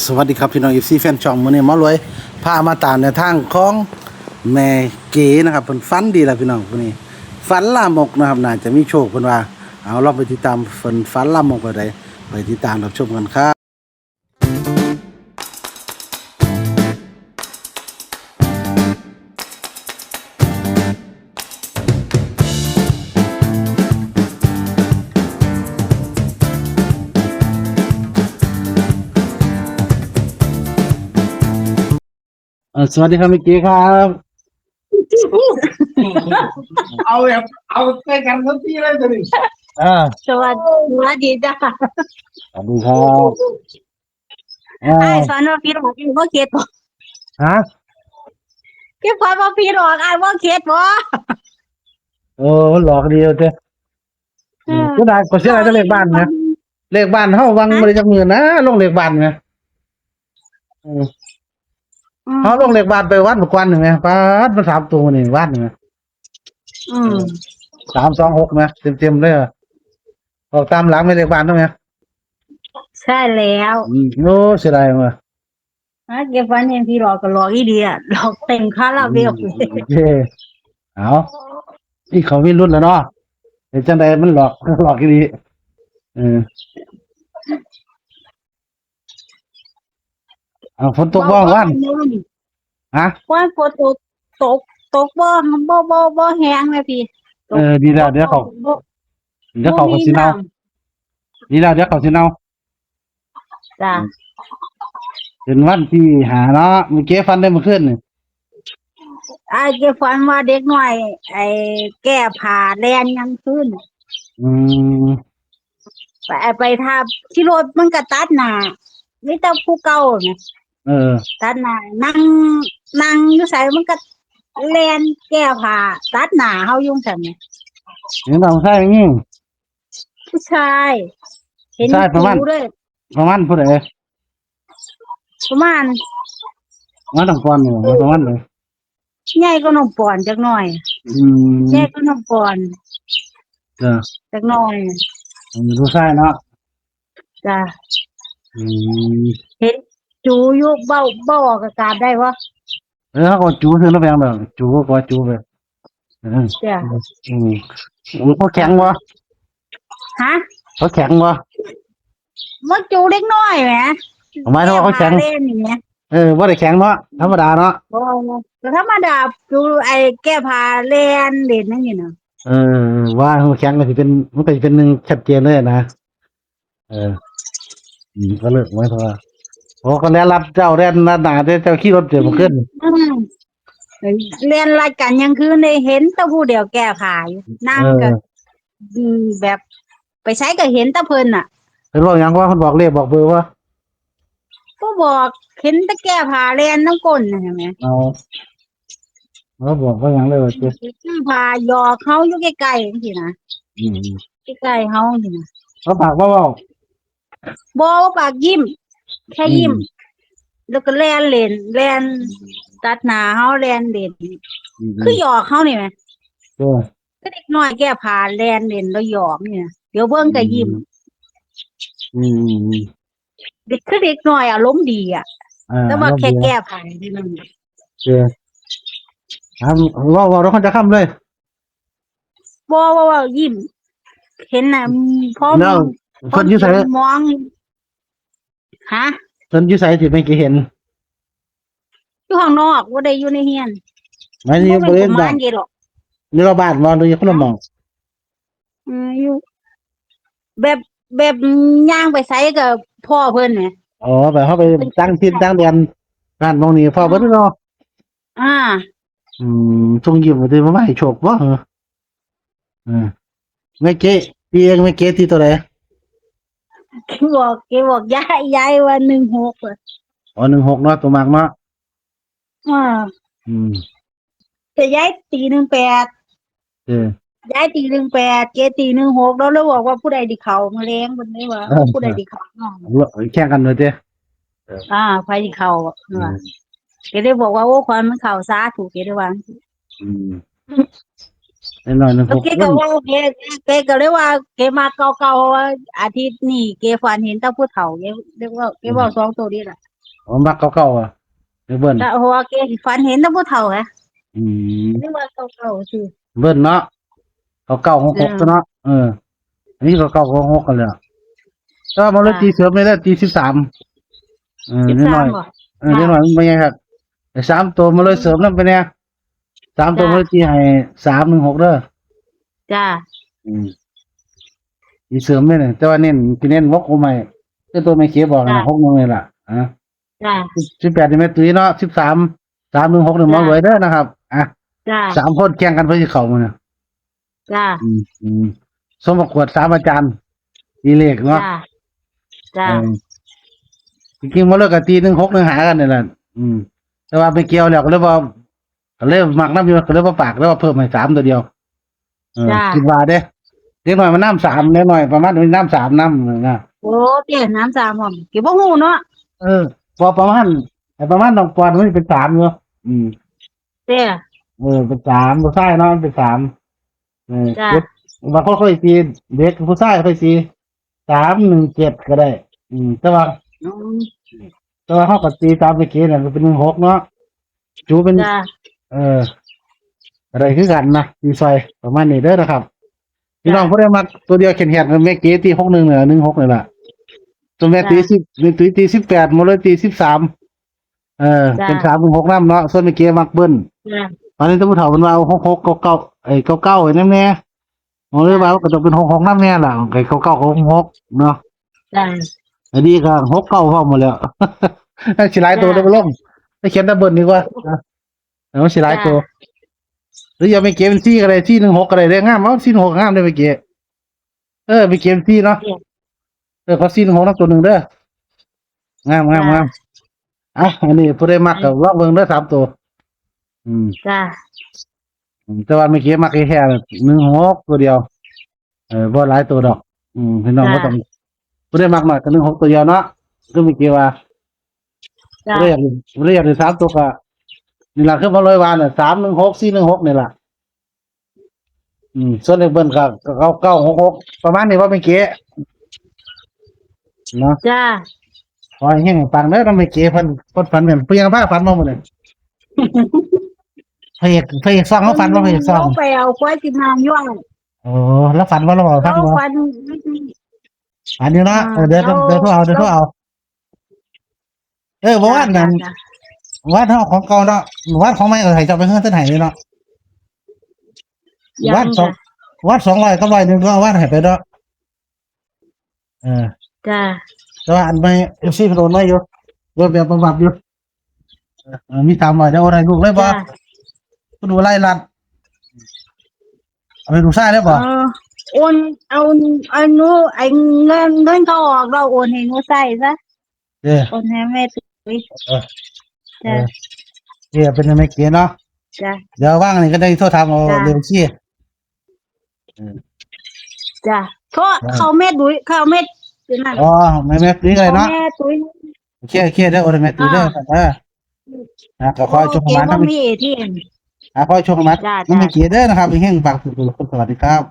สวัสดีครับพี่น้องอีฟซีแฟนช่องมื้อนี้หมารวยพามาตามในวทางของแม่เก๋นะครับเพิ่นฝันดีแล้วพี่น้องผู้นี้ฝันลามกนะครับน่าจะมีโชคเพิ่นว่าเอาเราไปติดตามเพิ่นฝันลามกไปใดไปติดตามรับชมกันครับสวัสดีครับแม่เก๋ครับเอาแบบเอาใกล้กันทันทีเลยจะดิอ่าสวัสดีจ้ะสวัสดีครับไอ้สอนว่าพี่หลอกอยู่บ่เข็ดบ่ฮะพี่พอว่าพี่หลอกไอ้บ่เข็ดบ่ โอ้หลอกดีเด้ก็ได้ก็เสียดายเลขบ้านนะเลขบ้านเฮาวังบ่ได้จักมื้อนะลงเลขบ้านนะเขาลงเลขบ้านไปวัดเมื่อวันหนึ่งไงป้าดมา3 ตัวนี่วัดหนึ่งอืม326นะเต็มๆเลยออกตามหลังไม่เลขบ้านต้องไงใช่แล้วโอ้เสียดายว่ะเก็บฟันเห็นพี่หลอกก็หลอกอีเดียหลอกเต็มคาราเบลเย้เอานี่เขามีรุ่นแล้วเนาะเห็นจังใดมันหลอกอีดีเอาฝนตกบ้างวันฮะว่าฝนตกบ่แห้งเลยพี่ดีแล้วเดี๋ยวเขาก็สิเนาดีแล้วเดี๋ยวเขาสิเนาจ้ะเป็นวันที่หาเนาะเมื่อกี้ฟันได้เมื่อคืนนี่ไอ้เก็บฟันว่าเด็กหน่อยไอ้แก้ผ่าแลนยังขึ้นอืมไปทาที่รถมันก็ตัดหน้ามีแต่ผู้เก่าไงตัดหน้านั่งอยู่ไสมันก็แลนแก้ผ้าตัดหน้าเฮาอยู่ซั่นนี่เห็นเราใช่งี้ผู้ชายเห็นประมาณด้วยผู้ใดประมาณต้องก่อนนี่ประมาณเลยใหญ่ก็น้องปอนจักหน่อยใหญ่ก็น้องปอนจักหน่อยผู้ชายเนาะจ้ะเห็นจูอยู่เบ้าออกอากาศได้บ่เขาก็จูซื้อแล้วแพงเลยจูก็จูไปจ้ะเขาแข็งวะฮะเขาแข็งวะมันจูเล็กน้อยแหมทำไมเขาแข็งว่าได้แข็งเนาะธรรมดาเนาะก็ธรรมดาจูไอ้แก้ผ้าเล่นนั่นนี่เนาะว่าเขาแข็งก็จะเป็นมันก็จะเป็นหนึ่งชัดเจนเลยนะก็เลิกไว้เพราะว่าโอ้ก็แล้วรับเจ้าแร่นหนาเจ้าขี่รถเจ็บมาขึ้นเรียนรายการยังคือในเห็นแต่ผู้เดียวแก้ผ้าอยู่นั่งก็แบบไปใช้ก็เห็นแต่เพิ่นน่ะเพิ่นบอกหยังว่าเพิ่นบอกเลขบอกเบอร์ว่าก็บอกเห็นแต่แก้ผ้าเรียนน้ำก้นน่ะเห็นไหมเขาบอกว่าหยังเลยว่าจะผ้าหยอกเขาอยู่ใกล้ๆจังซี่นะใกล้ๆเฮาจังซี่นะเขาปากบ่ปากยิ้มแค่ยิ้มแล้วก็แล่นตัดหน้าเฮาแล่นเล่นคือหยอกเฮานี่แหมก็เด็กน้อยแก้ผ้าแล่นเล่นแล้วหยอกเนี่ยเดี๋ยวเบิ่งก็ยิ้มเด็กคือเด็กน้อยอารมณ์ดีอ่ะแต่ว่าแค่แก้ผ้านี่มันว่าเราคนจะค้ำเลยว่ายิ้มเห็นน่ะพร้อมคนอยู่ไสมองฮะคนอยู่ไสที่ไม่เห็นอยู่ข้างนอกบ่ได้อยู่ในเฮียนไม่ได้อยู่บริเวณบ้านนี่เราบ้านบ่อยู่คนละหม่องอยู่แบบย่างไปไสกับพ่อเพิ่นน่ะอ๋อแบบเฮาไปตั้งถิ่นตั้งเดือนบ้านมองนี่พ่อเพิ่นเนาะส่งยิ้มมาสิมาให้โชคบ่ไม่เก๋พี่เองไม่เก๋ที่ตัวไหนบอกยายว่า16อ๋อ16เนาะตัวมากเนาะแต่ยายตี18ยายตี18เก๋ตี16แล้วบอกว่าผู้ใดที่เขามาแรงเพิ่นได้ว่าผู้ใดที่เขาแข่งกันเลยเด้ไผที่เขาเก๋ได้บอกว่าโอ้ความมันเข้าสาธุเก๋ได้ว่าแน่นอนเก๋ก็ว่าเก๋ก็เลยว่าเก๋มาเก่าๆอาทิตย์นี้เก๋ฝันเห็นแต่ผู้เฒ่าเก๋เรียกว่าเก๋บอก2ตัวนี้ล่ะ ผมมักเก่าๆอ่ะเดี๋ยวเบิ้ล แต่หัวแกฝันเห็นแต่ผู้เฒ่าไง อืม นึกว่าเก่าๆสิ เบิ้ลเนาะเก่าๆ6ตัวเนาะอันนี้ก็เก่าๆ6กันเลยก็มาเลยตีเสริมเลยแล้วตี13นิดหน่อย 13บ่ นิดหน่อยมันเป็นไงครับไอ้3ตัวมาเลยเสริมนำไปเนี่ย3ตัวมาเลยตีให้316เด้อ จ้า ตีเสริมเลยเนี่ยแต่ว่าเน้นที่เน้น6ใหม่คือตัวไม่เขียบอกนะ6นึงเลยล่ะจ้า 18นี่แม่ตุ้ยเนาะ13 316นี่หมอรวยเด้อนะครับจ้า 3คนแข่งกันเพื่อสิเข้ามาเนี่ย จ้า สมประกวด3อาจารย์ตีเลขเนาะ จ้าจ้า จริงๆมาเลิกกับตี16นึงหากันนี่แหละแต่ว่าไปเกี่ยวแล้วก็เลยว่าก็เลยมักน้ำอยู่ก็เลยว่าปากแล้วว่าเพิ่มให้3ตัวเดียวคิดว่าเด้เด็กน้อยมันน้ำ3เด็กน้อยประมาณน้ำ3น้ำนะ โอ้เตี้ยน้ำ3หอมเก็บบ่ฮู้เนาะ พอประมาณน้องปอนมันเป็น3อยู่เตี้ย เป็น3ผู้ชายเนาะเป็น3จ้า บางคนค่อยตีเด็กผู้ชายค่อยตี317ก็ได้แต่ว่าเฮาก็ตีตามไปเกณฑ์น่ะมันเป็น16เนาะจูเป็น จ้า อะไรคือกันนะตีซอยประมาณนี้เด้อนะครับพี่น้องผู้ใดมักตัวเดียวเขียนๆแม่เก๋ตี61เนี่ย16นี่ล่ะตัวแม่ตี10แม่ตี18หมดเลยตี13เป็น3-6นำเนาะส่วนแม่เก๋มักเบิ้ล จ้า ตอนนี้ตำรวจเฒ่ามันว่า66 99ไอ้99ไอ้นั่นแน่ผมเลยว่าก็ต้องเป็น66นำแน่ล่ะไอ้99ก็66เนาะ จ้า อันนี้ก็69พร้อมหมดแล้ว สิหลายตัวได้บ่ลงให้เขียนแต่เบิ้ลดีกว่ามันสิหลายตัวหรืออย่าไปเก็บเป็นซี่ก็ได้ซี่16ก็ได้ได้งามเอาซี่16งามได้ไปเก็บไปเก็บซี่เนาะเขาซี่16นำตัวหนึงเด้องามอันนี้ผู้ใดมักก็ลองเบิ่งเด้อ3ตัวจ้า แต่ว่าไม่เก็บมักแค่16ตัวเดียวบ่หลายตัวดอกพี่น้องบ่ต้องผู้ใดมักน้อยก็16ตัวเดียวเนาะคือไม่เก็บว่า จ้า ผู้ใดอยากได้3ตัวก็นี่ล่ะคือบ่ร้อยวานน่ะ316 416นี่ล่ะส่วนเลขเบิ้ลก็966ประมาณนี้ว่าไม่เก็บเนาะ จ้า ขอให้แห้งปังเด้อทำไมเก๋เพิ่นฝันแม่นเพิ่นยังพาฝันมาหมดเลยพระเอกซ่องเขาฝันว่าพระเอกซ่อง ไปเอาควายกินน้ำย่วง แล้วฝันว่าเราฝัน เอา บ่ ฟัน อันนี้เนาะเดี๋ยวโทรเอาบ่ว่านั่นว่าเฮาของเก่าเนาะว่าของใหม่ให้เจ้าไปเฮือนเส้นไหนี่เนาะว่า200กับ100นึงก็ว่าให้ไปเนาะจ้า แต่ว่าอันใหม่ FC เพิ่นโอนมาอยู่รถแบบประวัติอยู่มี300ได้โอนให้ลูกเลยบ่ดูไล่ลัดเอาไปดูซ่าได้บ่ โอนเอาหนูไอ้เงินเขาออกเราโอนให้หนูใส่ซะโอนให้แม่ตุ้ยจ้า เป็นไม่เกียเนาะ จ้า เดี๋ยวว่างนี่ก็ได้โทษถามเอาเรื่องชี้ จ้าเขาแม่ตุ้ยเขาแม่นั่น แม่ตุ้ยเลยเนาะ แม่ตุ้ย โอเคได้โอ้แม่ตุ้ยเด้อก็ขอชมมา มีที่ ขอชมมาไม่เกียเด้อนะครับแห่งฝากสุขสวัสดีครับ